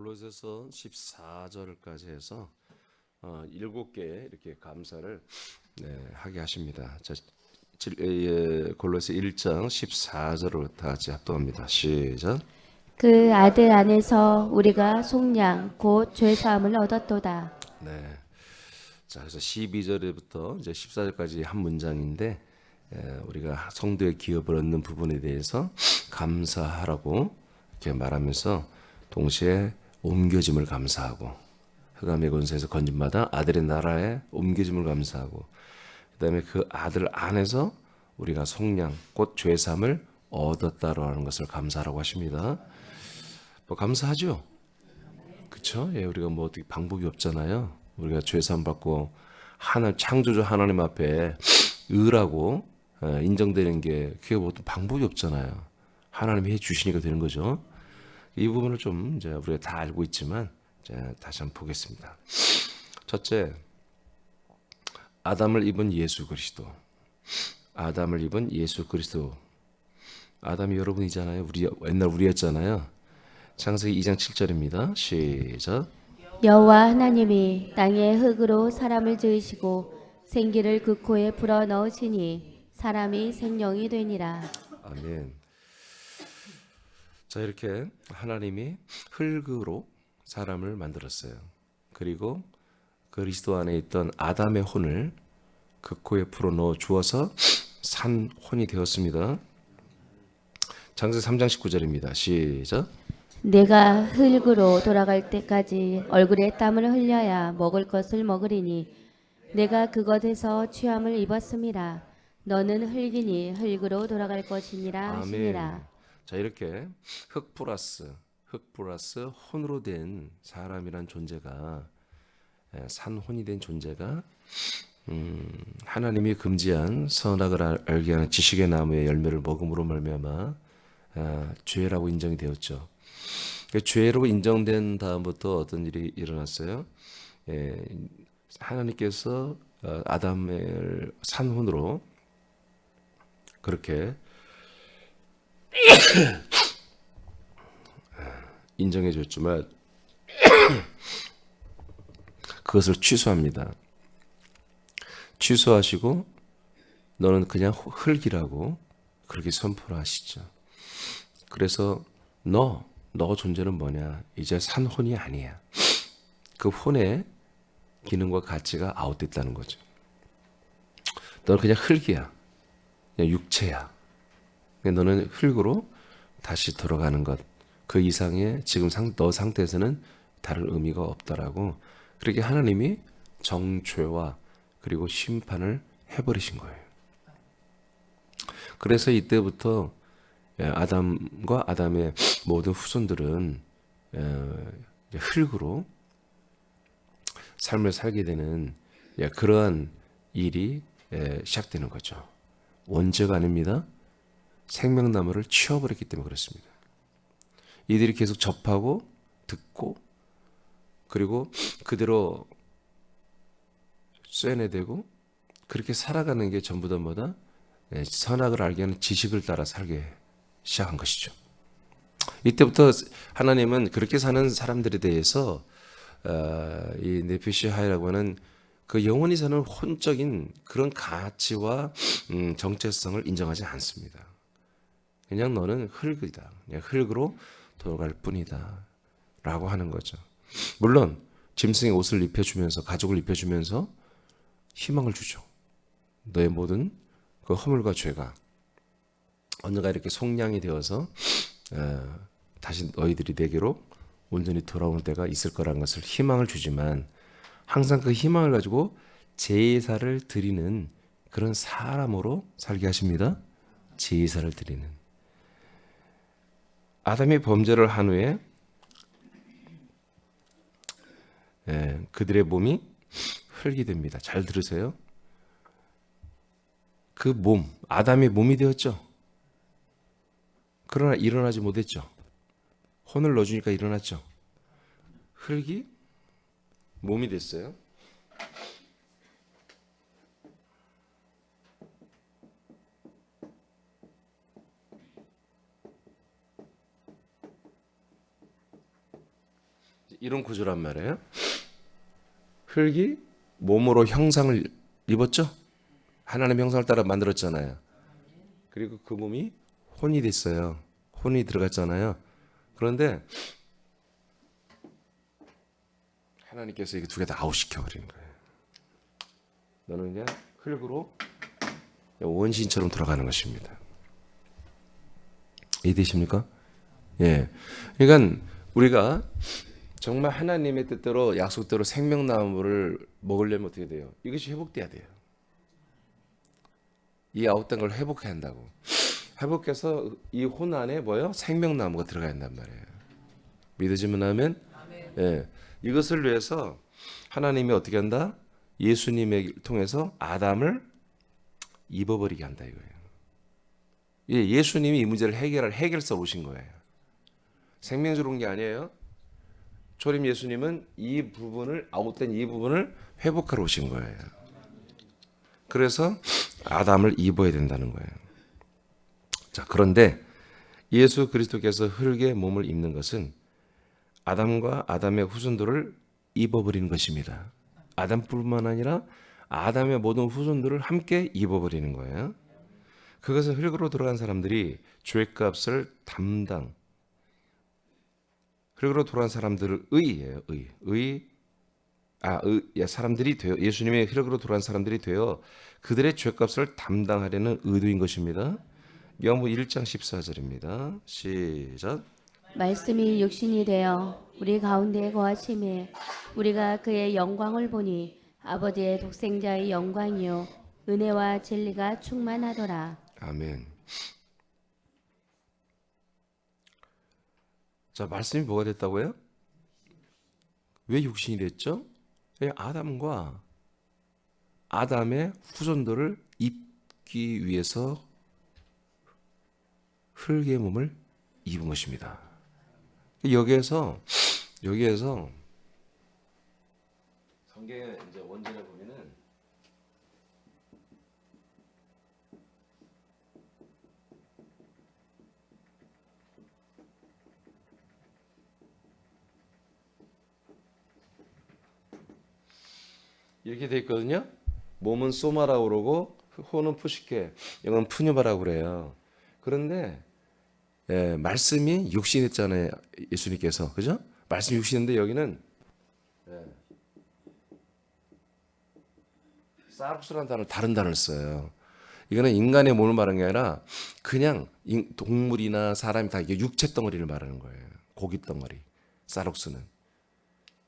골로새서 14절까지 해서 7개 이렇게 감사를 하게 하십니다. 자, 골로새 1장 14절을 다 같이 합독합니다. 시작. 그 아들 안에서 우리가 속량 곧 죄사함을 얻었도다. 네. 자, 그래서 12절부터 이제 14절까지 한 문장인데 우리가 성도의 기업을 얻는 부분에 대해서 감사하라고 이렇게 말하면서 동시에 옮겨짐을 감사하고 흑암의 권세에서 건짐받아 아들의 나라에 옮겨짐을 감사하고 그다음에 그 아들 안에서 우리가 속량 곧 죄사함을 얻었다라는 것을 감사하라고 하십니다. 뭐 감사하죠. 그렇죠? 예, 우리가 뭐 어떻게 방법이 없잖아요. 우리가 죄사함 받고 하나 창조주 하나님 앞에 의라고 인정되는 게 그게 뭐 어떤 방법이 없잖아요. 하나님이 해 주시니까 되는 거죠. 이 부분을 좀 이제 우리가 다 알고 있지만 이제 다시 한번 보겠습니다. 첫째, 아담을 입은 예수 그리스도. 아담을 입은 예수 그리스도. 아담이 여러분이잖아요. 우리 옛날 우리였잖아요. 창세기 2장 7절입니다. 시작. 여호와 하나님이 땅에 흙으로 사람을 지으시고 생기를 그 코에 불어 넣으시니 사람이 생명이 되니라. 아멘. 자, 이렇게 하나님이 흙으로 사람을 만들었어요. 그리고 그리스도 안에 있던 아담의 혼을 그 코에 풀어 넣어 주어서 산 혼이 되었습니다. 창세기 3장 19절입니다. 시작. 내가 흙으로 돌아갈 때까지 얼굴에 땀을 흘려야 먹을 것을 먹으리니 내가 그것에서 취함을 입었음이라. 너는 흙이니 흙으로 돌아갈 것이니라 아멘. 하시니라. 자, 이렇게 흙 플러스 혼으로 된 사람이란 존재가 산혼이 된 존재가 하나님이 금지한 선악을 알게 하는 지식의 나무의 열매를 먹음으로 말미암아 죄라고 인정이 되었죠. 죄로 인정된 다음부터 어떤 일이 일어났어요? 하나님께서 아담을 산혼으로 그렇게 인정해 줬지만 그것을 취소합니다. 취소하시고 너는 그냥 흙이라고 그렇게 선포를 하시죠. 그래서 너 존재는 뭐냐? 이제 산혼이 아니야. 그 혼의 기능과 가치가 아웃됐다는 거죠. 너는 그냥 흙이야. 그냥 육체야. 너는 흙으로 다시 돌아가는 것. 그 이상의 지금 너 상태에서는 다른 의미가 없다라고 그렇게 하나님이 정죄와 그리고 심판을 해버리신 거예요. 그래서 이때부터 아담과 아담의 모든 후손들은 흙으로 삶을 살게 되는 그러한 일이 시작되는 거죠. 원죄가 아닙니다. 생명나무를 치워버렸기 때문에 그렇습니다. 이들이 계속 접하고 듣고 그리고 그대로 쇠뇌되고 그렇게 살아가는 게 전부 다 뭐다? 선악을 알게 하는 지식을 따라 살게 시작한 것이죠. 이때부터 하나님은 그렇게 사는 사람들에 대해서 이 네피시하이라고 하는 그 영원히 사는 혼적인 그런 가치와 정체성을 인정하지 않습니다. 그냥 너는 흙이다. 그냥 흙으로 돌아갈 뿐이다. 라고 하는 거죠. 물론 짐승의 옷을 입혀주면서 가죽을 입혀주면서 희망을 주죠. 너의 모든 그 허물과 죄가 언젠가 이렇게 속량이 되어서 다시 너희들이 내게로 온전히 돌아오는 때가 있을 거라는 것을 희망을 주지만 항상 그 희망을 가지고 제사를 드리는 그런 사람으로 살게 하십니다. 제사를 드리는. 아담이 범죄를 한 후에 그들의 몸이 흙이 됩니다. 잘 들으세요. 그 몸, 아담의 몸이 되었죠. 그러나 일어나지 못했죠. 혼을 넣어주니까 일어났죠. 흙이 몸이 됐어요. 이런 구조란 말이에요. 흙이 몸으로 형상을 입었죠. 하나님의 형상을 따라 만들었잖아요. 그리고 그 몸이 혼이 됐어요. 혼이 들어갔잖아요. 그런데 하나님께서 이게 두 개 다 아웃시켜 버린 거예요. 너는 그냥 흙으로 원신처럼 돌아가는 것입니다. 이해되십니까? 예. 그러니까 우리가 정말 하나님의 뜻대로 약속대로 생명나무를 먹으려면 어떻게 돼요? 이것이 회복돼야 돼요. 이 아웃된 걸 회복해야 한다고. 회복해서 이 혼 안에 뭐요? 생명나무가 들어가야 한단 말이에요. 믿어지면 하면 예. 이것을 위해서 하나님이 어떻게 한다? 예수님을 통해서 아담을 입어버리게 한다 이거예요. 예, 예수님이 이 문제를 해결할 해결사 오신 거예요. 생명주로 온 게 아니에요. 초림 예수님은 이 부분을 아웃된 이 부분을 회복하러 오신 거예요. 그래서 아담을 입어야 된다는 거예요. 자, 그런데 예수 그리스도께서 흙의 몸을 입는 것은 아담과 아담의 후손들을 입어버리는 것입니다. 아담뿐만 아니라 아담의 모든 후손들을 함께 입어버리는 거예요. 그것은 흙으로 들어간 사람들이 죄값을 흙으로 돌아간 사람들을 의예요. 사람들이 되어 예수님의 흙으로 돌아간 사람들이 되어 그들의 죄값을 담당하려는 의도인 것입니다. 요한복음 1장 14절입니다. 시작. 말씀이 육신이 되어 우리 가운데 거하심에 우리가 그의 영광을 보니 아버지의 독생자의 영광이요 은혜와 진리가 충만하더라. 아멘. 자, 말씀이 뭐가 됐다고요? 왜 육신이 됐죠? 아담과 아담의 후손들을 입기 위해서 흙의 몸을 입은 것입니다. 여기에서 성경에 이제 원전에 보면은 이렇게 돼 있거든요. 몸은 소마라고 그러고 호는 푸시케, 영은 푸뉴바라고 그래요. 그런데 말씀이 육신했잖아요. 예수님께서. 그죠? 말씀이 육신인데 여기는 사룩스라는 단어를 다른 단어를 써요. 이거는 인간의 몸을 말하는 게 아니라 그냥 동물이나 사람이 다 육체 덩어리를 말하는 거예요. 고기 덩어리. 사룩스는.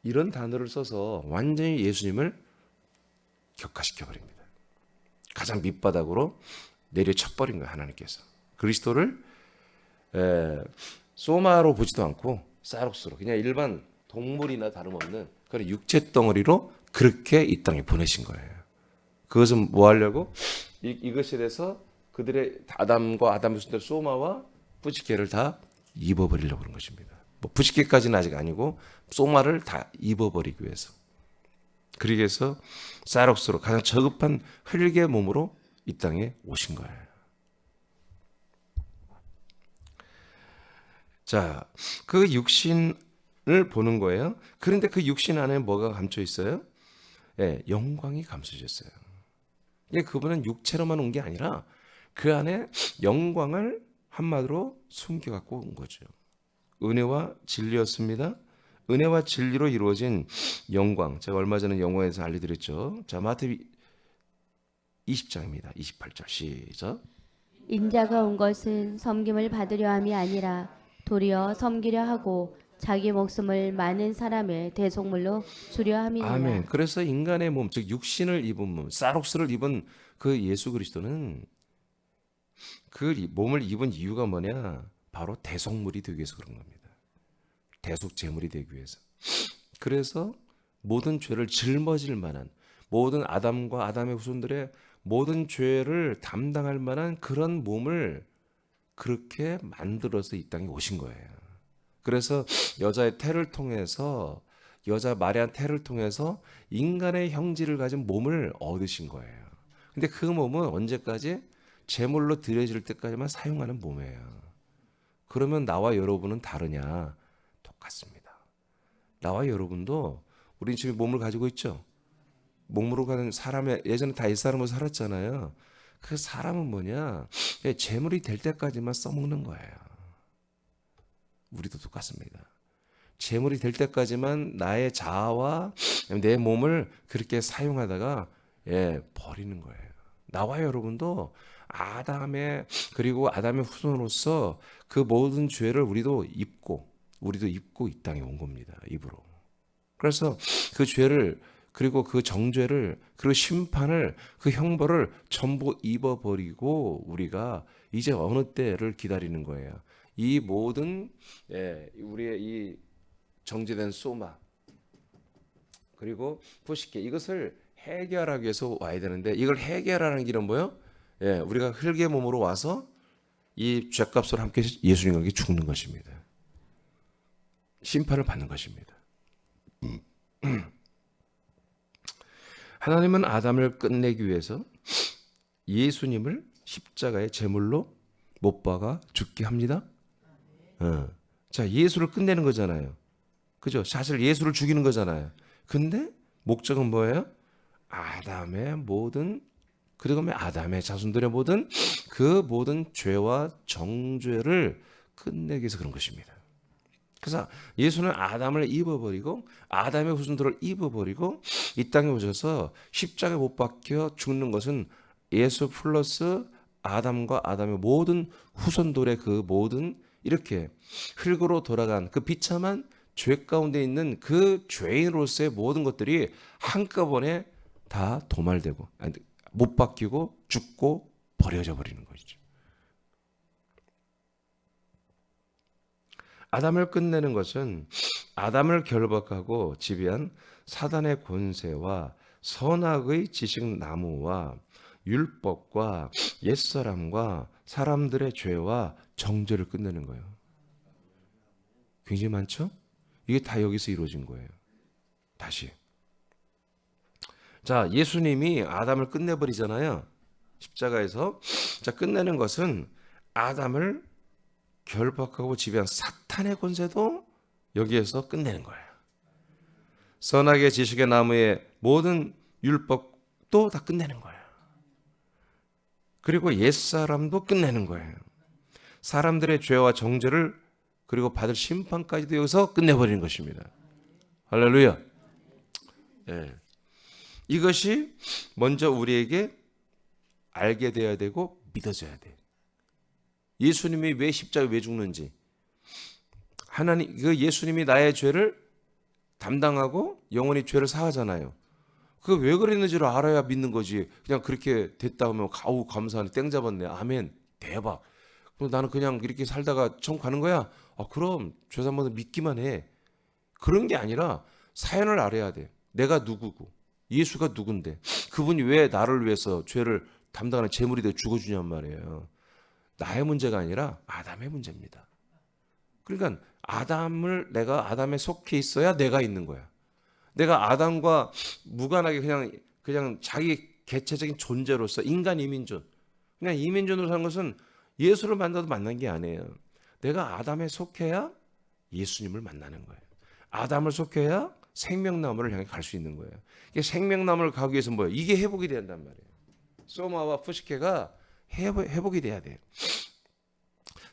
이런 단어를 써서 완전히 예수님을 격화시켜 버립니다. 가장 밑바닥으로 내려쳐버린 거예요. 하나님께서. 그리스도를 소마로 보지도 않고 사룩스로 그냥 일반 동물이나 다름없는 그런 육체 덩어리로 그렇게 이 땅에 보내신 거예요. 그것은 뭐 하려고? 이것에 대해서 그들의 아담과 아담의 후손들 소마와 부지케를 다 입어버리려고 그런 것입니다. 뭐 부지케까지는 아직 아니고 소마를 다 입어버리기 위해서. 그러기 위해서 사룩스로 가장 저급한 흙의 몸으로 이 땅에 오신 거예요. 자, 그 육신을 보는 거예요. 그런데 그 육신 안에 뭐가 감춰 있어요? 영광이 감춰졌어요. 그분은 육체로만 온 게 아니라 그 안에 영광을 한마디로 숨겨갖고 온 거죠. 은혜와 진리였습니다. 은혜와 진리로 이루어진 영광. 제가 얼마 전에 영광에서 알려드렸죠. 자, 마태복음 20장입니다. 28절 시작. 인자가 온 것은 섬김을 받으려 함이 아니라 도리어 섬기려 하고 자기 목숨을 많은 사람의 대속물로 주려 함이니라. 아멘. 그래서 인간의 몸, 즉 육신을 입은 몸, 사룩스를 입은 그 예수 그리스도는 그 몸을 입은 이유가 뭐냐? 바로 대속물이 되기 위해서 그런 겁니다. 대속 제물이 되기 위해서. 그래서 모든 죄를 짊어질 만한 모든 아담과 아담의 후손들의 모든 죄를 담당할 만한 그런 몸을 그렇게 만들어서 이 땅에 오신 거예요. 그래서 여자의 태를 통해서 여자 마리아 태를 통해서 인간의 형질을 가진 몸을 얻으신 거예요. 근데 그 몸은 언제까지? 제물로 드려질 때까지만 사용하는 몸이에요. 그러면 나와 여러분은 다르냐? 똑같습니다. 나와 여러분도 우리 지금 몸을 가지고 있죠. 몸으로 가는 사람의 예전에 다 옛사람으로 살았잖아요. 그 사람은 뭐냐? 재물이 될 때까지만 써먹는 거예요. 우리도 똑같습니다. 재물이 될 때까지만 나의 자아와 내 몸을 그렇게 사용하다가 버리는 거예요. 나와 여러분도 아담의 그리고 아담의 후손으로서 그 모든 죄를 우리도 입고 이 땅에 온 겁니다. 입으로. 그래서 그 죄를 그리고 그 정죄를 그리고 심판을 그 형벌을 전부 입어버리고 우리가 이제 어느 때를 기다리는 거예요. 이 모든 우리의 이 정제된 소마 그리고 부식계 이것을 해결하기 위해서 와야 되는데 이걸 해결하는 길은 뭐요? 우리가 흙의 몸으로 와서 이 죄값을 함께 예수님과 함께 죽는 것입니다. 심판을 받는 것입니다. 하나님은 아담을 끝내기 위해서 예수님을 십자가의 제물로 못 박아 죽게 합니다. 자, 예수를 끝내는 거잖아요. 그죠? 사실 예수를 죽이는 거잖아요. 근데 목적은 뭐예요? 아담의 모든 그리고 아담의 자손들의 모든 그 모든 죄와 정죄를 끝내기 위해서 그런 것입니다. 그래서 예수는 아담을 입어버리고 아담의 후손들을 입어버리고 이 땅에 오셔서 십자가에 못 박혀 죽는 것은 예수 플러스 아담과 아담의 모든 후손들의 그 모든 이렇게 흙으로 돌아간 그 비참한 죄 가운데 있는 그 죄인으로서의 모든 것들이 한꺼번에 다 도말되고 못 박히고 죽고 버려져 버리는 것이죠. 아담을 끝내는 것은 아담을 결박하고 지배한 사단의 권세와 선악의 지식 나무와 율법과 옛사람과 사람들의 죄와 정죄를 끝내는 거예요. 굉장히 많죠? 이게 다 여기서 이루어진 거예요. 다시. 자, 예수님이 아담을 끝내버리잖아요. 십자가에서. 자, 끝내는 것은 아담을 결박하고 지배한 사탄의 권세도 여기에서 끝내는 거예요. 선악의 지식의 나무의 모든 율법도 다 끝내는 거예요. 그리고 옛사람도 끝내는 거예요. 사람들의 죄와 정죄를 그리고 받을 심판까지도 여기서 끝내버리는 것입니다. 할렐루야. 이것이 먼저 우리에게 알게 되어야 되고 믿어져야 돼요. 예수님이 왜 십자가에 왜 죽는지, 하나님 그 예수님이 나의 죄를 담당하고 영원히 죄를 사하잖아요. 그 왜 그랬는지를 알아야 믿는 거지. 그냥 그렇게 됐다 하면 가우 감사하네 땡 잡았네 아멘 대박. 그럼 나는 그냥 이렇게 살다가 천국 가는 거야? 그럼 죄사함받아 믿기만 해. 그런 게 아니라 사연을 알아야 돼. 내가 누구고 예수가 누군데 그분이 왜 나를 위해서 죄를 담당하는 제물이 되어 죽어주냔 말이에요. 나의 문제가 아니라 아담의 문제입니다. 그러니까 내가 아담에 속해 있어야 내가 있는 거야. 내가 아담과 무관하게 그냥 자기 개체적인 존재로서 인간 이민존, 그냥 이민존으로 사는 것은 예수를 만나도 만난 게 아니에요. 내가 아담에 속해야 예수님을 만나는 거예요. 아담을 속해야 생명나무를 향해 갈 수 있는 거예요. 이게 생명나무를 가기 위해서 뭐예요? 이게 회복이 된단 말이에요. 소마와 푸시케가 회복이 돼야 돼요.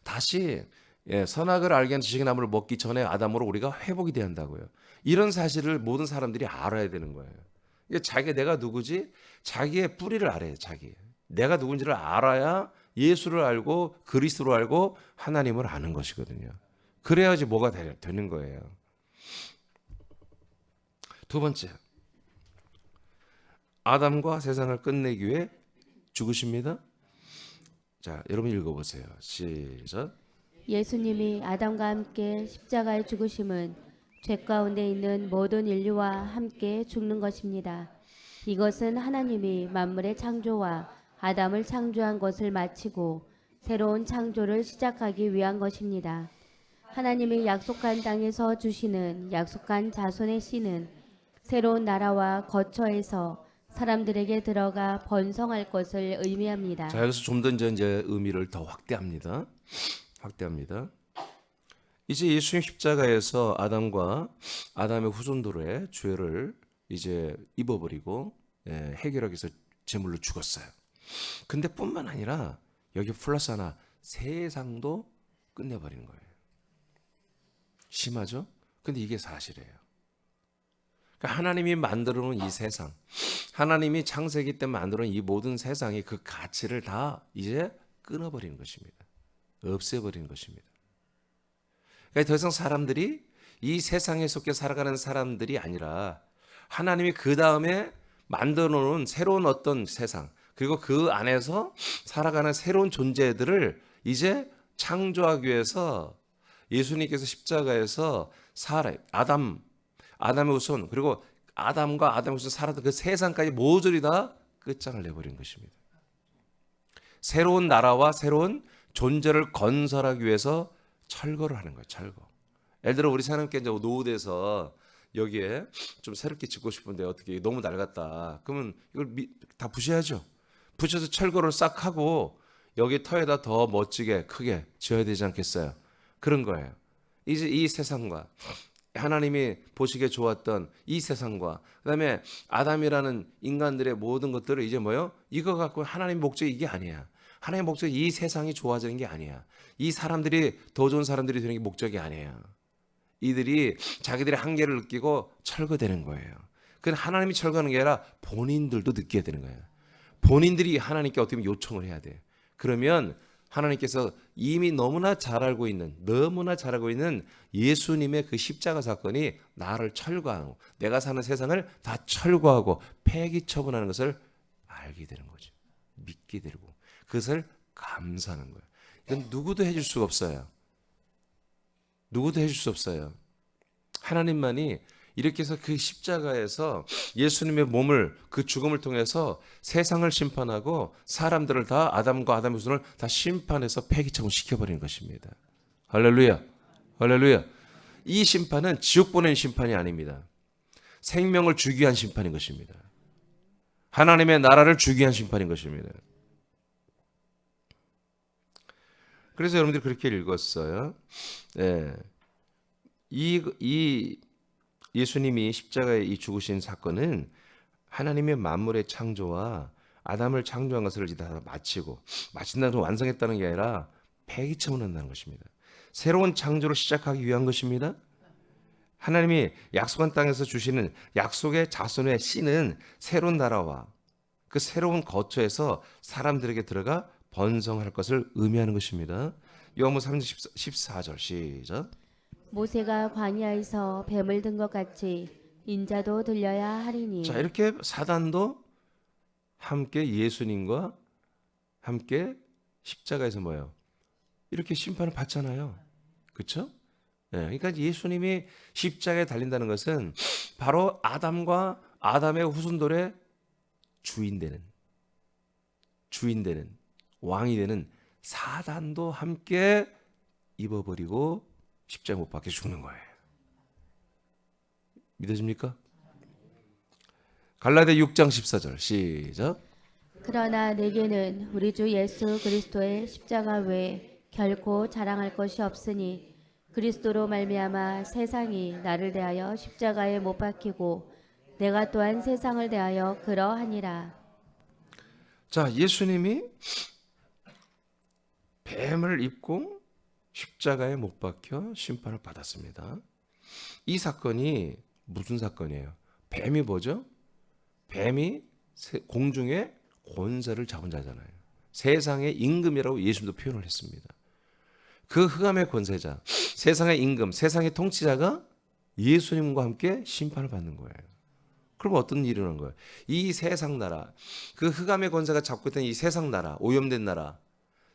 다시 선악을 알게 하는 지식의 나무를 먹기 전에 아담으로 우리가 회복이 돼야 한다고요. 이런 사실을 모든 사람들이 알아야 되는 거예요. 이게 내가 누구지? 자기의 뿌리를 알아야 돼. 내가 누군지를 알아야 예수를 알고 그리스도를 알고 하나님을 아는 것이거든요. 그래야지 뭐가 되는 거예요. 두 번째, 아담과 세상을 끝내기 위해 죽으십니다. 자, 여러분 읽어보세요. 시작. 예수님이 아담과 함께 십자가에 죽으심은 죄 가운데 있는 모든 인류와 함께 죽는 것입니다. 이것은 하나님이 만물의 창조와 아담을 창조한 것을 마치고 새로운 창조를 시작하기 위한 것입니다. 하나님이 약속한 땅에서 주시는 약속한 자손의 씨는 새로운 나라와 거처에서 사람들에게 들어가 번성할 것을 의미합니다. 자, 여기서 좀 더 이제 의미를 더 확대합니다. 이제 예수님 십자가에서 아담과 아담의 후손들의 죄를 이제 입어버리고 해결하기 위해서 제물로 죽었어요. 근데 뿐만 아니라 여기 플러스 하나, 세상도 끝내버리는 거예요. 심하죠? 근데 이게 사실이에요. 그러니까 하나님이 만들어 놓은 이 세상, 하나님이 창세기 때 만들어 놓은 이 모든 세상이 그 가치를 다 이제 끊어버리는 것입니다. 없애버리는 것입니다. 그러니까 더 이상 사람들이 이 세상에 속해 살아가는 사람들이 아니라 하나님이 그 다음에 만들어 놓은 새로운 어떤 세상, 그리고 그 안에서 살아가는 새로운 존재들을 이제 창조하기 위해서 예수님께서 십자가에서 아담의 후손, 그리고 아담과 아담의 후손 살았던 그 세상까지 모조리 다 끝장을 내버린 것입니다. 새로운 나라와 새로운 존재를 건설하기 위해서 철거를 하는 거예요. 철거. 예를 들어 우리 사람께 이제 노후돼서 여기에 좀 새롭게 짓고 싶은데 어떻게 너무 낡았다. 그러면 이걸 다 부셔야죠. 부셔서 철거를 싹 하고 여기 터에다 더 멋지게 크게 지어야 되지 않겠어요? 그런 거예요. 이제 이 세상과 하나님이 보시기에 좋았던 이 세상과 그다음에 아담이라는 인간들의 모든 것들을 이제 뭐요? 이거 갖고 하나님 목적이 이게 아니야. 하나님의 목적이 이 세상이 좋아지는 게 아니야. 이 사람들이 더 좋은 사람들이 되는 게 목적이 아니에요. 이들이 자기들의 한계를 느끼고 철거되는 거예요. 그건 하나님이 철거하는 게 아니라 본인들도 느끼게 되는 거예요. 본인들이 하나님께 어떻게 보면 요청을 해야 돼. 그러면 하나님께서 이미 너무나 잘 알고 있는 예수님의 그 십자가 사건이 나를 철거하고 내가 사는 세상을 다 철거하고 폐기 처분하는 것을 알게 되는 거죠. 믿게 되고 그것을 감사하는 거예요. 이건 누구도 해줄 수가 없어요. 누구도 해줄 수 없어요. 하나님만이 이렇게 해서 그 십자가에서 예수님의 몸을 그 죽음을 통해서 세상을 심판하고 사람들을 다 아담과 아담의 후손을 다 심판해서 폐기처분 시켜버리는 것입니다. 할렐루야. 할렐루야. 이 심판은 지옥 보내는 심판이 아닙니다. 생명을 주기 위한 심판인 것입니다. 하나님의 나라를 주기 위한 심판인 것입니다. 그래서 여러분들이 그렇게 읽었어요. 이 예수님이 십자가에 이 죽으신 사건은 하나님의 만물의 창조와 아담을 창조한 것을 이제 다 마친다는 완성했다는 게 아니라 폐기처분한다는 것입니다. 새로운 창조를 시작하기 위한 것입니다. 하나님이 약속한 땅에서 주시는 약속의 자손의 씨는 새로운 나라와 그 새로운 거처에서 사람들에게 들어가 번성할 것을 의미하는 것입니다. 요한복음 3장 14절 시작. 모세가 광야에서 뱀을 든 것 같이 인자도 들려야 하리니. 자, 이렇게 사단도 함께 예수님과 함께 십자가에서 뭐예요? 이렇게 심판을 받잖아요. 그렇죠? 그러니까 예수님이 십자가에 달린다는 것은 바로 아담과 아담의 후손들의 주인 되는 왕이 되는 사단도 함께 입어버리고 십자가 못 박혀 죽는 거예요. 믿어집니까? 갈라디아 6장 14절 시작. 그러나 내게는 우리 주 예수 그리스도의 십자가 외에 결코 자랑할 것이 없으니 그리스도로 말미암아 세상이 나를 대하여 십자가에 못 박히고 내가 또한 세상을 대하여 그러하니라. 자, 예수님이 뱀을 입고 십자가에 못 박혀 심판을 받았습니다. 이 사건이 무슨 사건이에요? 뱀이 뭐죠? 뱀이 공중에 권세를 잡은 자잖아요. 세상의 임금이라고 예수님도 표현을 했습니다. 그 흑암의 권세자, 세상의 임금, 세상의 통치자가 예수님과 함께 심판을 받는 거예요. 그럼 어떤 일이 일어난 거예요? 이 세상 나라, 그 흑암의 권세가 잡고 있던 이 세상 나라, 오염된 나라,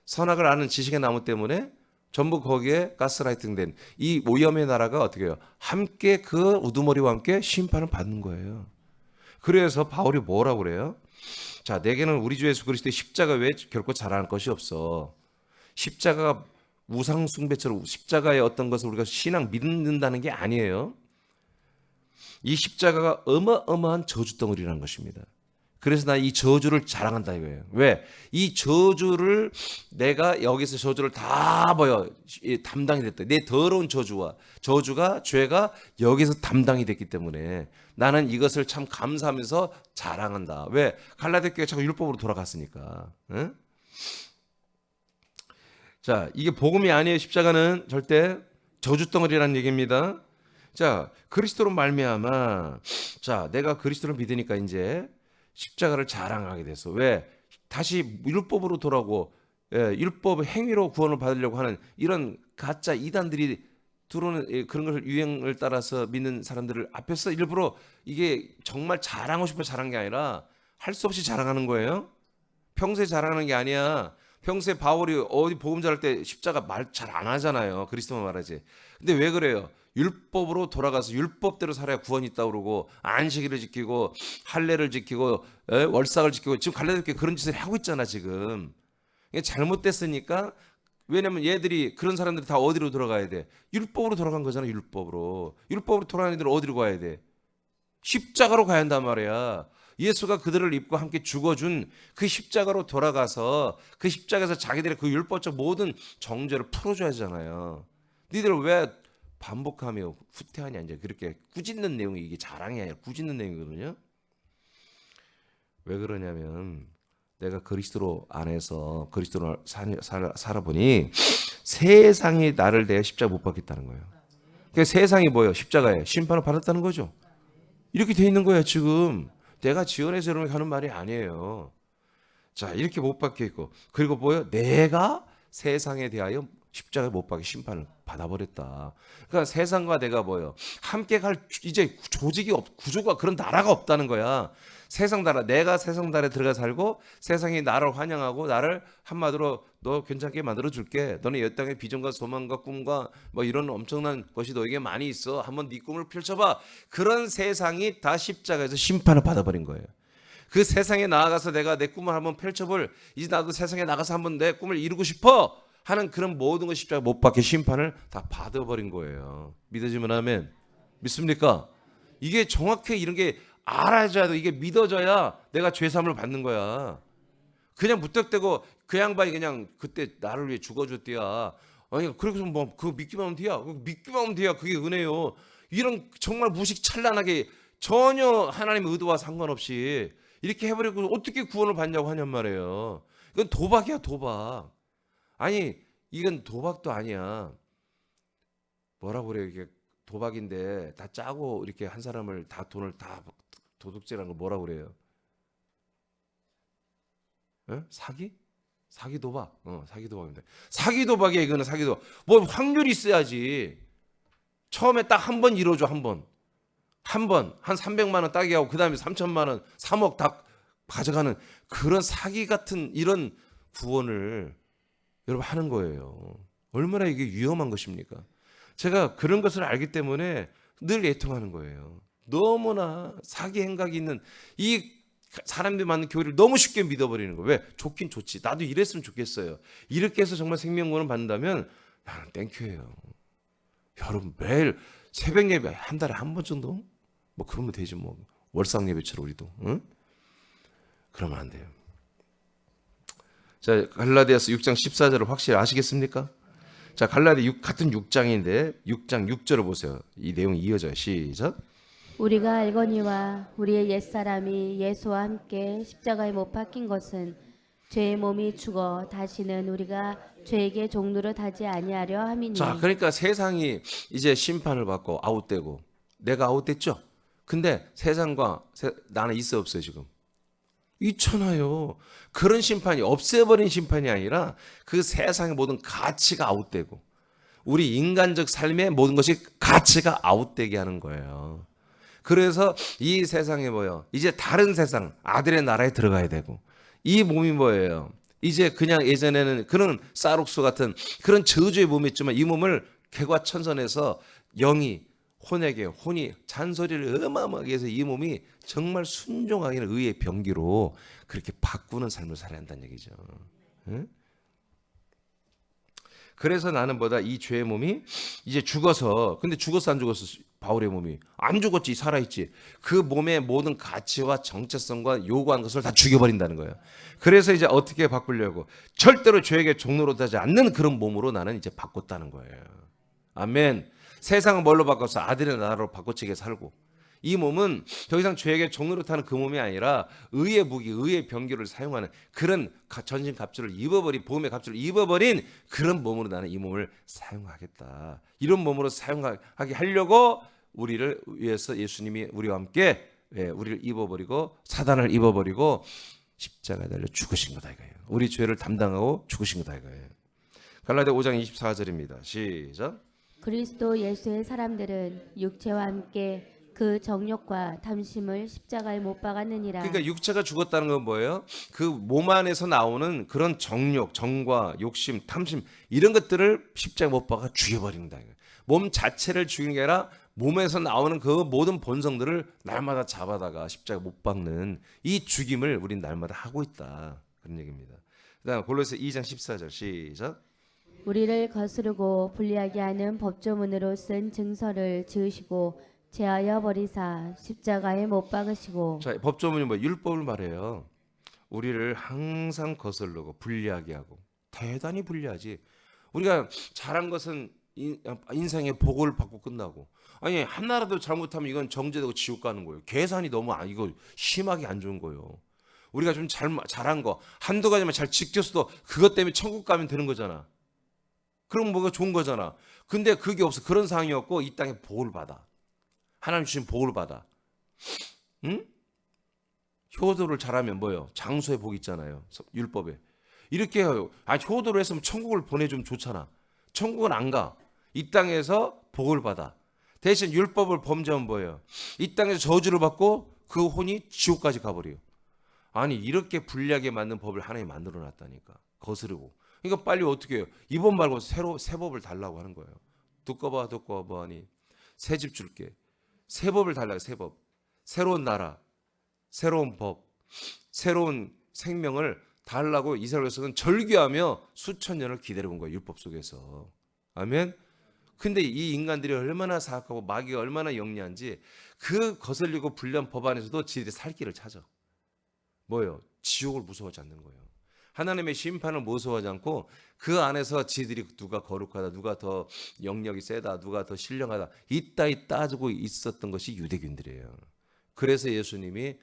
선악을 아는 지식의 나무 때문에 전부 거기에 가스라이팅된 이 오염의 나라가 어떻게 해요? 함께 그 우두머리와 함께 심판을 받는 거예요. 그래서 바울이 뭐라고 그래요? 자, 내게는 우리 주 예수 그리스도의 십자가 외에 결코 자랑할 것이 없어. 십자가가 우상 숭배처럼 십자가의 어떤 것을 우리가 신앙 믿는다는 게 아니에요. 이 십자가가 어마어마한 저주덩어리라는 것입니다. 그래서 나 이 저주를 자랑한다 이거예요. 왜? 이 저주를 내가 여기서 저주를 다 담당이 됐다. 내 더러운 저주가 죄가 여기서 담당이 됐기 때문에 나는 이것을 참 감사하면서 자랑한다. 왜? 갈라디아 교회가 자꾸 율법으로 돌아갔으니까. 응? 자, 이게 복음이 아니에요. 십자가는 절대 저주덩어리라는 얘기입니다. 자, 그리스도로 말미암아, 자, 내가 그리스도를 믿으니까 이제 십자가를 자랑하게 됐어. 왜? 다시 율법으로 돌아오고, 율법 행위로 구원을 받으려고 하는 이런 가짜 이단들이 들어오는 그런 걸 유행을 따라서 믿는 사람들을 앞에서 일부러 이게 정말 자랑하고 싶어 자랑한 게 아니라 할 수 없이 자랑하는 거예요. 평소에 자랑하는 게 아니야. 평소에 바울이 어디 복음 전할 때 십자가 말 잘 안 하잖아요. 그리스도만 말하지. 근데 왜 그래요? 율법으로 돌아가서 율법대로 살아야 구원이 있다고 그러고 안식일을 지키고 할례를 지키고 월삭을 지키고 지금 갈라디아 교회 그런 짓을 하고 있잖아 지금. 이게 잘못됐으니까. 왜냐면 얘들이 그런 사람들이 다 어디로 돌아가야 돼? 율법으로 돌아간 거잖아. 율법으로 돌아가는 애들은 어디로 가야 돼? 십자가로 가야 한단 말이야. 예수가 그들을 입고 함께 죽어준 그 십자가로 돌아가서 그 십자가에서 자기들의 그 율법적 모든 정죄를 풀어줘야 하잖아요. 니들 왜 반복하며 후퇴하냐 이제 그렇게 꾸짖는 내용이 이게 자랑이 아니라 꾸짖는 내용이거든요. 왜 그러냐면 내가 그리스도로 안에서 그리스도로 살아보니 세상이 나를 대해 십자가 못 박겠다는 거예요. 그러니까 세상이 뭐예요? 십자가에 심판을 받았다는 거죠. 이렇게 돼 있는 거예요 지금. 내가 지어내서 이렇게 하는 말이 아니에요. 자, 이렇게 못 박혀 있고, 그리고 뭐예요? 내가 세상에 대하여 십자가에 못 박혀 심판을 받아버렸다. 그러니까 세상과 내가 뭐예요? 함께 갈 이제 구조가 그런 나라가 없다는 거야. 세상 나라, 내가 세상 나라에 들어가 살고 세상이 나를 환영하고 나를 한마디로 너 괜찮게 만들어 줄게. 너는 이 땅의 비전과 소망과 꿈과 뭐 이런 엄청난 것이 너에게 많이 있어. 한번 네 꿈을 펼쳐봐. 그런 세상이 다 십자가에서 심판을 받아버린 거예요. 그 세상에 나아가서 내가 내 꿈을 한번 펼쳐볼, 이제 나도 세상에 나가서 한번 내 꿈을 이루고 싶어 하는 그런 모든 것 십자가 못 박혀 심판을 다 받아버린 거예요. 믿어지면 아멘. 믿습니까? 이게 정확히 이런 게 알아줘야 돼. 이게 믿어져야 내가 죄사함을 받는 거야. 그냥 무턱대고 그 양반이 그냥 그때 나를 위해 죽어줬대야. 아니 그래서 뭐 그거 믿기만 하면 돼야. 믿기만 하면 돼야. 그게 은혜요. 이런 정말 무식 찬란하게 전혀 하나님의 의도와 상관없이 이렇게 해버리고 어떻게 구원을 받냐고 하냔 말이에요. 이건 도박이야 도박. 아니 이건 도박도 아니야. 뭐라고 그래요? 이게 도박인데 다 짜고 이렇게 한 사람을 다 돈을 다 도둑질하는 거 뭐라고 그래요? 사기? 사기 도박. 사기 도박인데. 사기 도박이야 이거는 사기 도박. 뭐 확률이 있어야지. 처음에 딱 한 번 이뤄줘 한 번. 한 300만 원 따게 하고 그다음에 3천만 원, 3억 다 가져가는 그런 사기 같은 이런 구원을 여러분 하는 거예요. 얼마나 이게 위험한 것입니까? 제가 그런 것을 알기 때문에 늘 애통하는 거예요. 너무나 사기 행각이 있는 이 사람들이 많은 교회를 너무 쉽게 믿어버리는 거예요. 왜? 좋긴 좋지. 나도 이랬으면 좋겠어요. 이렇게 해서 정말 생명구원을 받는다면 나는 땡큐예요. 여러분 매일 새벽 예배 한 달에 한 번 정도? 뭐 그러면 되지 뭐. 월상 예배처럼 우리도. 응? 그러면 안 돼요. 자, 갈라디아서 6장 14절을 확실히 아시겠습니까? 자, 갈라디아 같은 6장인데 6장 6절을 보세요. 이 내용이 이어져요. 시작. 우리가 알거니와 우리의 옛사람이 예수와 함께 십자가에 못 박힌 것은 죄의 몸이 죽어 다시는 우리가 죄에게 종노릇 하지 아니하려 함이니. 자, 그러니까 세상이 이제 심판을 받고 아웃되고 내가 아웃됐죠. 근데 세상과 나는 있어 없어요 지금? 있잖아요. 그런 심판이 없애버린 심판이 아니라 그 세상의 모든 가치가 아웃되고 우리 인간적 삶의 모든 것이 가치가 아웃되게 하는 거예요. 그래서 이 세상에 뭐예요? 이제 다른 세상 아들의 나라에 들어가야 되고 이 몸이 뭐예요? 이제 그냥 예전에는 그런 쌀옥수 같은 그런 저주의 몸이었지만 이 몸을 개과천선해서 영이 혼이 잔소리를 어마어마하게 해서 이 몸이 정말 순종하게 하는 의의 병기로 그렇게 바꾸는 삶을 살아야 한다는 얘기죠. 응? 그래서 나는 뭐다 이 죄의 몸이 이제 죽어서 근데 죽었어 안 죽었어 바울의 몸이 안 죽었지 살아있지 그 몸의 모든 가치와 정체성과 요구한 것을 다 죽여버린다는 거예요. 그래서 이제 어떻게 바꾸려고 절대로 죄에게 종로로 되지 않는 그런 몸으로 나는 이제 바꿨다는 거예요. 아멘. 세상은 뭘로 바꿨어? 아들의 나라로 바꿔치게 살고 이 몸은 더 이상 죄에게 종로로 타는 그 몸이 아니라 의의 무기, 의의 병기를 사용하는 그런 전신 갑주를 입어버린 보험의 갑주를 입어버린 그런 몸으로 나는 이 몸을 사용하겠다. 이런 몸으로 사용하게 하려고 우리를 위해서 예수님이 우리와 함께 우리를 입어버리고 사단을 입어버리고 십자가에 달려 죽으신 거다 이거예요. 우리 죄를 담당하고 죽으신 거다 이거예요. 갈라디아 5장 24절입니다. 시작. 그리스도 예수의 사람들은 육체와 함께 그 정욕과 탐심을 십자가에 못 박았느니라. 그러니까 육체가 죽었다는 건 뭐예요? 그 몸 안에서 나오는 그런 정욕, 정과 욕심, 탐심 이런 것들을 십자가에 못 박아 죽여버린다. 몸 자체를 죽이는 게 아니라 몸에서 나오는 그 모든 본성들을 날마다 잡아다가 십자가에 못 박는 이 죽임을 우린 날마다 하고 있다. 그런 얘기입니다. 그다음 골로새 2장 14절 시작. 우리를 거스르고 불리하게 하는 법조문으로 쓴 증서를 지으시고 제하여 버리사 십자가에 못 박으시고. 자, 법조문이 뭐 율법을 말해요. 우리를 항상 거슬르고 불리하게 하고 대단히 불리하지. 우리가 잘한 것은 인생의 복을 받고 끝나고 아니 하나라도 잘못하면 이건 정죄되고 지옥 가는 거예요. 계산이 너무 이거 심하게 안 좋은 거예요. 우리가 좀 잘한 거 한두 가지만 잘 지켰어도 그것 때문에 천국 가면 되는 거잖아. 그럼 뭐가 좋은 거잖아. 근데 그게 없어. 그런 상황이 없고 이 땅에 복을 받아. 하나님 주신 복을 받아. 응? 효도를 잘하면 뭐예요? 장수의 복이 있잖아요. 율법에. 이렇게 해요. 효도를 했으면 천국을 보내주면 좋잖아. 천국은 안 가. 이 땅에서 복을 받아. 대신 율법을 범죄하면 뭐예요? 이 땅에서 저주를 받고 그 혼이 지옥까지 가버려요. 아니 이렇게 불리하게 만든 법을 하나님이 만들어 놨다니까. 거스르고. 그러니까 빨리 어떻게 해요? 이법 말고 새 법을 달라고 하는 거예요. 듣고 봐 하니 새 집 줄게. 새 법을 달라고 새 법. 새로운 나라, 새로운 법, 새로운 생명을 달라고 이스라엘 백성은 절규하며 수천 년을 기다려온 거예요. 율법 속에서. 아멘. 근데 이 인간들이 얼마나 사악하고 마귀가 얼마나 영리한지 그 거슬리고 불리한 법 안에서도 지들이 살 길을 찾아. 뭐예요? 지옥을 무서워하지 않는 거예요. 하나님의 심판을 무서워하지 않고 그 안에서 지들이 누가 거룩하다, 누가 더 영역이 세다, 누가 더 신령하다 이따위 따지고 있었던 것이 유대인들이에요. 그래서 예수님이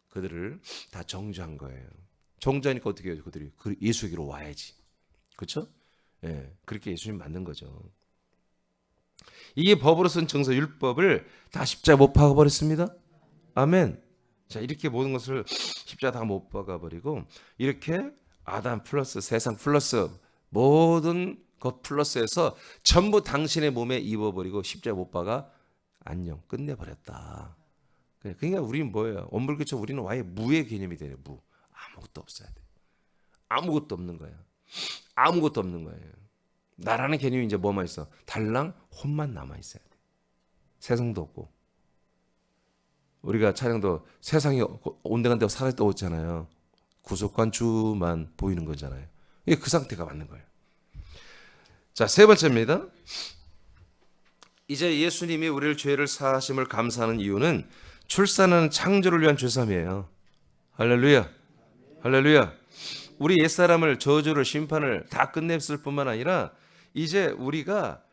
그들을 다 정죄한 거예요. 정죄하니까 어떻게 해요? 그들이 예수에게로 와야지. 그렇죠? 예, 그렇게 예수님 만든 거죠. 이게 법으로 쓴 정서 율법을 다 십자가 못 박아버렸습니다. 아멘. 자, 이렇게 모든 것을 십자가 다 못 박아버리고 이렇게 아담 플러스 세상 플러스 모든 것 플러스해서 전부 당신의 몸에 입어버리고 십자가 못 박아 안녕 끝내버렸다. 그러니까 우리는 뭐예요? 원불교처럼 우리는 아예 무의 개념이 되네. 무. 아무것도 없어야 돼. 아무것도 없는 거야. 아무것도 없는 거예요. 나라는 개념이 이제 뭐만 있어? 달랑 혼만 남아 있어야 돼. 세상도 없고. 우리가 찬양도 세상이 온데간데 사라졌다고 했잖아요. 구속한 주만 보이는 거잖아요. 이게 그 상태가 맞는 거예요. 자, 세 번째입니다. 이제 예수님이 우리를 죄를 사하심을 감사하는 이유는 출산하는 창조를 위한 죄삼이에요. 할렐루야. 할렐루야. 우리 옛사람을 저주를 심판을 다 끝냈을 뿐만 아니라 이제 우리가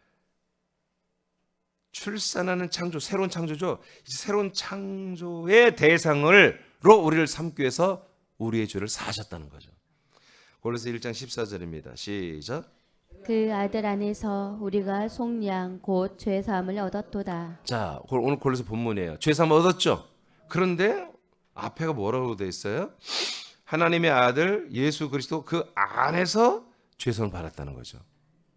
출산하는 창조, 새로운 창조죠. 새로운 창조의 대상으로 우리를 삼기 위해서 우리의 죄를 사하셨다는 거죠. 골로새 1장 14절입니다. 시작. 그 아들 안에서 우리가 속량 곧 죄사함을 얻었도다. 자, 오늘 골로새 본문이에요. 죄사함을 얻었죠. 그런데 앞에가 뭐라고 돼 있어요? 하나님의 아들 예수 그리스도 그 안에서 죄성을 받았다는 거죠.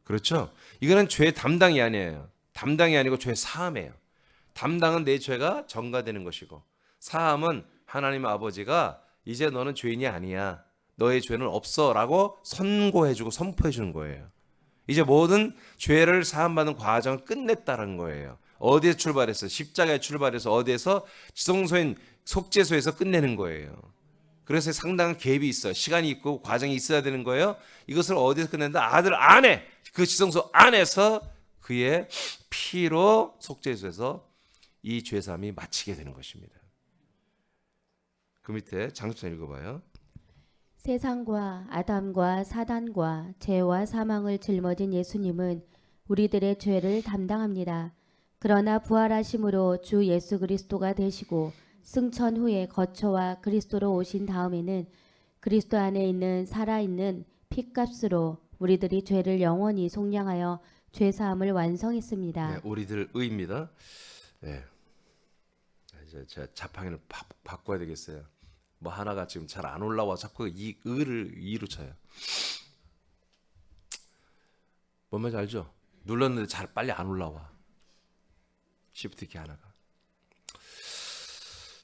그렇죠? 이거는 죄 담당이 아니에요. 담당이 아니고 죄 사함이에요. 담당은 내 죄가 전가되는 것이고 사함은 하나님 아버지가 이제 너는 죄인이 아니야. 너의 죄는 없어라고 선고해주고 선포해주는 거예요. 이제 모든 죄를 사함받는 과정을 끝냈다는 거예요. 어디에서 출발했어요? 십자가에 출발해서 어디에서 지성소인 속죄소에서 끝내는 거예요. 그래서 상당한 갭이 있어요. 시간이 있고 과정이 있어야 되는 거예요. 이것을 어디서 끝낸다? 아들 안에 그 지성소 안에서 그의 피로 속죄해서 이 죄사함이 마치게 되는 것입니다. 그 밑에 장수편 읽어봐요. 세상과 아담과 사단과 죄와 사망을 짊어진 예수님은 우리들의 죄를 담당합니다. 그러나 부활하심으로 주 예수 그리스도가 되시고 승천 후에 거처와 그리스도로 오신 다음에는 그리스도 안에 있는 살아있는 피값으로 우리들이 죄를 영원히 속량하여 죄사함을 완성했습니다. 네, 우리들의입니다. 네. 이제 제가 자판기를 바꿔야 되겠어요. 뭐 하나가 지금 잘 안 올라와 자꾸 이 의를 이로 쳐요. 뭔 말인지 알죠? 눌렀는데 잘 빨리 안 올라와. 시프트 키 하나가.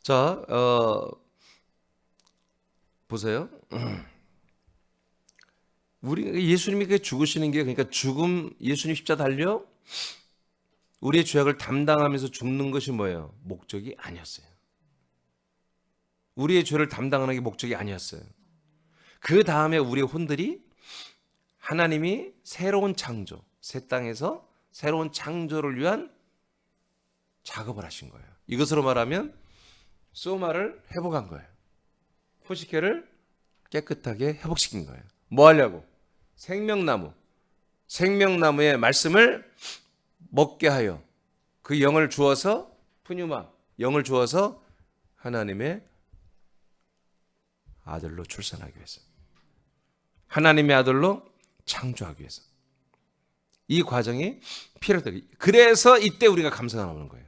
자, 보세요. 우리 예수님이 죽으시는 게 그러니까 죽음 예수님 십자가 달려 우리의 죄악을 담당하면서 죽는 것이 뭐예요? 목적이 아니었어요. 우리의 죄를 담당하는 게 목적이 아니었어요. 그 다음에 우리의 혼들이 하나님이 새로운 창조, 새 땅에서 새로운 창조를 위한 작업을 하신 거예요. 이것으로 말하면 소마를 회복한 거예요. 포시케를 깨끗하게 회복시킨 거예요. 뭐 하려고? 생명나무의 말씀을 먹게 하여 그 영을 주어서 푸뉴마, 영을 주어서 하나님의 아들로 출산하기 위해서, 하나님의 아들로 창조하기 위해서 이 과정이 필요하다. 그래서 이때 우리가 감사가 나오는 거예요.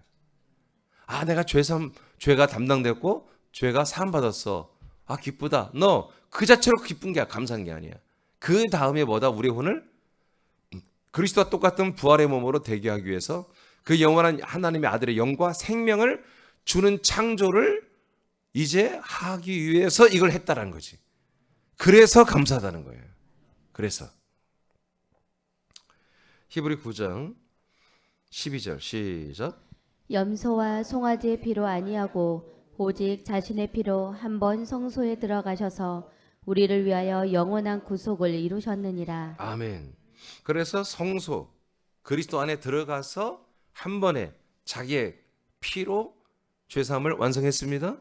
아, 내가 죄가 담당됐고 죄가 사함 받았어. 아, 기쁘다. 너 그 자체로 기쁜 게 감사한 게 아니야. 그 다음에 뭐다? 우리 혼을 그리스도와 똑같은 부활의 몸으로 되게 하기 위해서 그 영원한 하나님의 아들의 영과 생명을 주는 창조를 이제 하기 위해서 이걸 했다라는 거지. 그래서 감사하다는 거예요. 그래서 히브리 9장 12절 시작. 염소와 송아지의 피로 아니하고 오직 자신의 피로 한 번 성소에 들어가셔서 우리를 위하여 영원한 구속을 이루셨느니라. 아멘. 그래서 성소 그리스도 안에 들어가서 한 번에 자기의 피로 죄사함을 완성했습니다.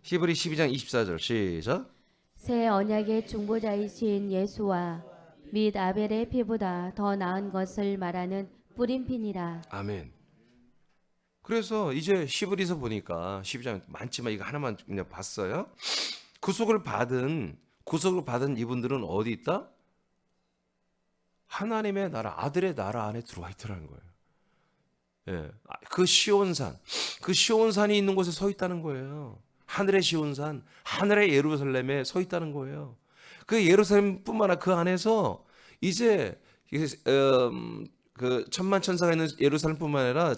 히브리 12장 24절 시작. 새 언약의 중보자이신 예수와 및 아벨의 피보다 더 나은 것을 말하는 뿌린 피니라. 아멘. 그래서 이제 히브리서 보니까 12장 많지만 이거 하나만 그냥 봤어요. 구속을 받은 이분들은 어디 있다? 하나님의 나라, 아들의 나라 안에 들어와 있더라는 거예요. 예, 그 시온산이 있는 곳에 서 있다는 거예요. 하늘의 시온산, 하늘의 예루살렘에 서 있다는 거예요. 그 예루살렘뿐만 아니라 그 안에서 이제 그 천만천사가 있는 예루살렘뿐만 아니라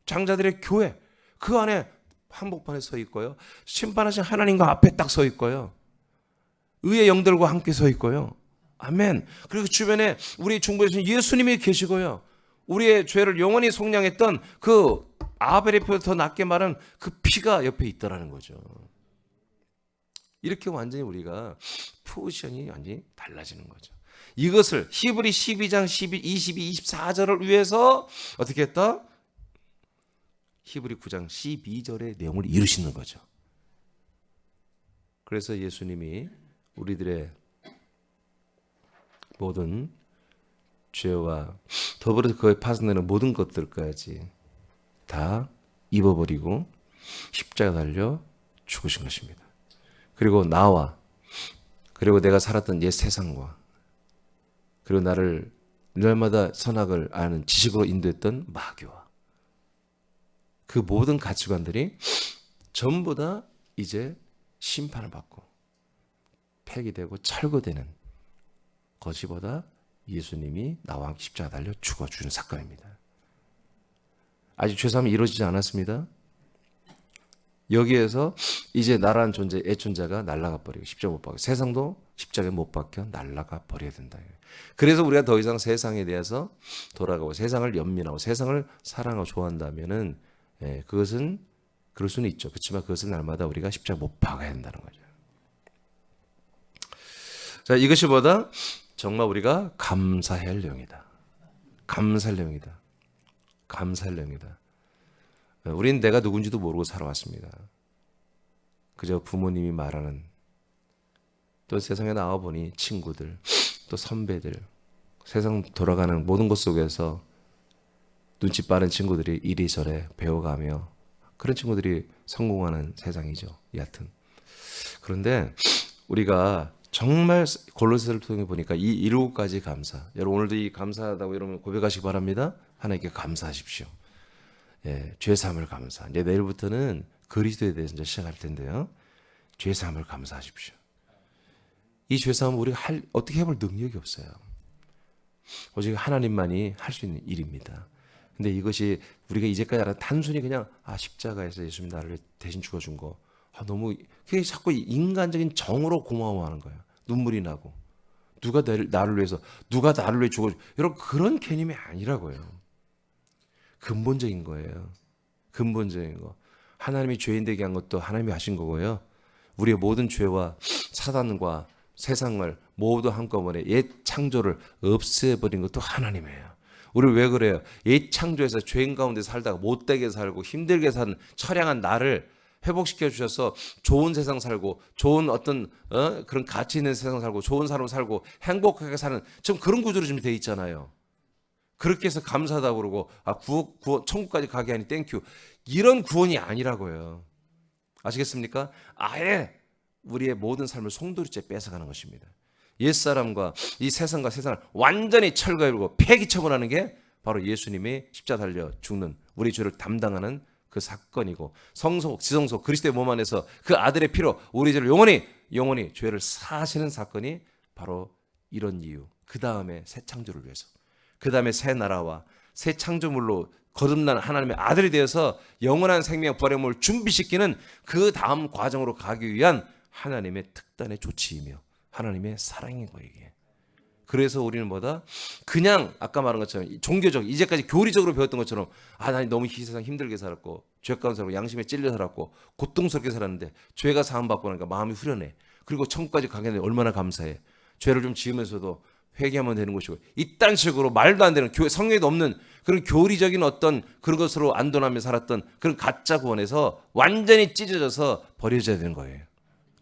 장자들의 교회 그 안에 한복판에 서 있고요. 심판하신 하나님과 앞에 딱 서 있고요. 의의 영들과 함께 서 있고요. 아멘. 그리고 주변에 우리 중보해주신 예수님이 계시고요. 우리의 죄를 영원히 속량했던 그 아벨의 피보다 더 낫게 말한 그 피가 옆에 있더라는 거죠. 이렇게 완전히 우리가 포지션이 완전히 달라지는 거죠. 이것을 히브리 12장 22, 24절을 위해서 어떻게 했다? 히브리 9장 12절의 내용을 이루시는 거죠. 그래서 예수님이 우리들의 모든 죄와 더불어 그에 파생되는 모든 것들까지 다 입어버리고 십자가 달려 죽으신 것입니다. 그리고 나와 그리고 내가 살았던 옛 세상과 그리고 나를 날마다 선악을 아는 지식으로 인도했던 마귀와 그 모든 가치관들이 전부 다 이제 심판을 받고 폐기되고 철거되는 것이보다 예수님이 나와 함께 십자가 달려 죽어주는 사건입니다. 아직 죄사함이 이루어지지 않았습니다. 여기에서 이제 나라는 존재, 애존자가 날아가 버리고 십자가 못 박혀 세상도 십자가에 못 박혀 날아가 버려야 된다. 그래서 우리가 더 이상 세상에 대해서 돌아가고 세상을 연민하고 세상을 사랑하고 좋아한다면은 그것은 그럴 수는 있죠. 그렇지만 그것을 날마다 우리가 십자가 못 박아야 된다는 거죠. 자, 이것이 뭐다? 정말 우리가 감사해야 할 내용이다. 감사할 내용이다. 감사할 내용이다. 우린 내가 누군지도 모르고 살아왔습니다. 그저 부모님이 말하는, 또 세상에 나와보니 친구들, 또 선배들, 세상 돌아가는 모든 것 속에서 눈치 빠른 친구들이 이리저리 배워가며 그런 친구들이 성공하는 세상이죠. 여하튼. 그런데 우리가 정말 골로새를 통해 보니까 이 7가지 감사, 여러분 오늘도 이 감사하다고 여러분 고백하시기 바랍니다. 하나님께 감사하십시오. 예, 죄사함을 감사. 이제 내일부터는 그리스도에 대해서 이제 시작할 텐데요. 죄사함을 감사하십시오. 이 죄사함은 우리가 어떻게 해볼 능력이 없어요. 오직 하나님만이 할 수 있는 일입니다. 근데 이것이 우리가 이제까지 알아 단순히 그냥 십자가에서 예수님 나를 대신 죽어준 거, 너무 그게 자꾸 인간적인 정으로 고마워하는 거예요. 눈물이 나고 누가 나를 위해서 죽어, 여러분 그런 개념이 아니라고요. 근본적인 거예요. 근본적인 거. 하나님이 죄인 되게 한 것도 하나님이 하신 거고요. 우리의 모든 죄와 사단과 세상을 모두 한꺼번에 옛 창조를 없애버린 것도 하나님이에요. 우리 왜 그래요? 옛 창조에서 죄인 가운데 살다가 못되게 살고 힘들게 사는 처량한 나를 회복시켜 주셔서 좋은 세상 살고 좋은 어떤 그런 가치 있는 세상 살고 좋은 사람 살고 행복하게 사는 좀 그런 구조로 좀 돼 있잖아요. 그렇게 해서 감사하다고 그러고 구원 천국까지 가게 하니 땡큐, 이런 구원이 아니라고요. 아시겠습니까? 아예 우리의 모든 삶을 송두리째 뺏어가는 것입니다. 옛사람과 이 세상과 세상을 완전히 철거해버리고 폐기 처분하는 게 바로 예수님이 십자가 달려 죽는 우리 죄를 담당하는 그 사건이고, 성소 지성소 그리스도의 몸 안에서 그 아들의 피로 우리 죄를 영원히 죄를 사하시는 사건이 바로 이런 이유. 그 다음에 새 창조를 위해서, 그 다음에 새 나라와 새 창조물로 거듭난 하나님의 아들이 되어서 영원한 생명 부활의 몸을 준비시키는 그 다음 과정으로 가기 위한 하나님의 특단의 조치이며 하나님의 사랑인 거예요, 이게. 그래서 우리는 뭐다? 그냥 아까 말한 것처럼 종교적, 이제까지 교리적으로 배웠던 것처럼 난 너무 이 세상 힘들게 살았고 죄 가운데 살고 양심에 찔려 살았고 고통스럽게 살았는데 죄가 사함받고 나니까 마음이 후련해. 그리고 천국까지 가게 되는데 얼마나 감사해. 죄를 좀 지으면서도 회개하면 되는 것이고, 이딴 식으로 말도 안 되는 성경에도 없는 그런 교리적인 어떤 그런 것으로 안돈하며 살았던 그런 가짜 구원에서 완전히 찢어져서 버려져야 되는 거예요.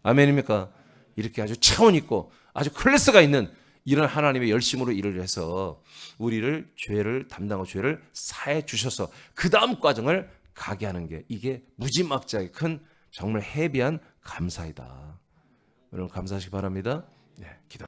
아멘입니까? 이렇게 아주 차원 있고 아주 클래스가 있는 이런 하나님의 열심으로 일을 해서 우리를 죄를 담당하고 죄를 사해 주셔서 그 다음 과정을 가게 하는 게, 이게 무지막지하게 큰 정말 해비한 감사이다. 여러분 감사하시기 바랍니다. 네, 기도.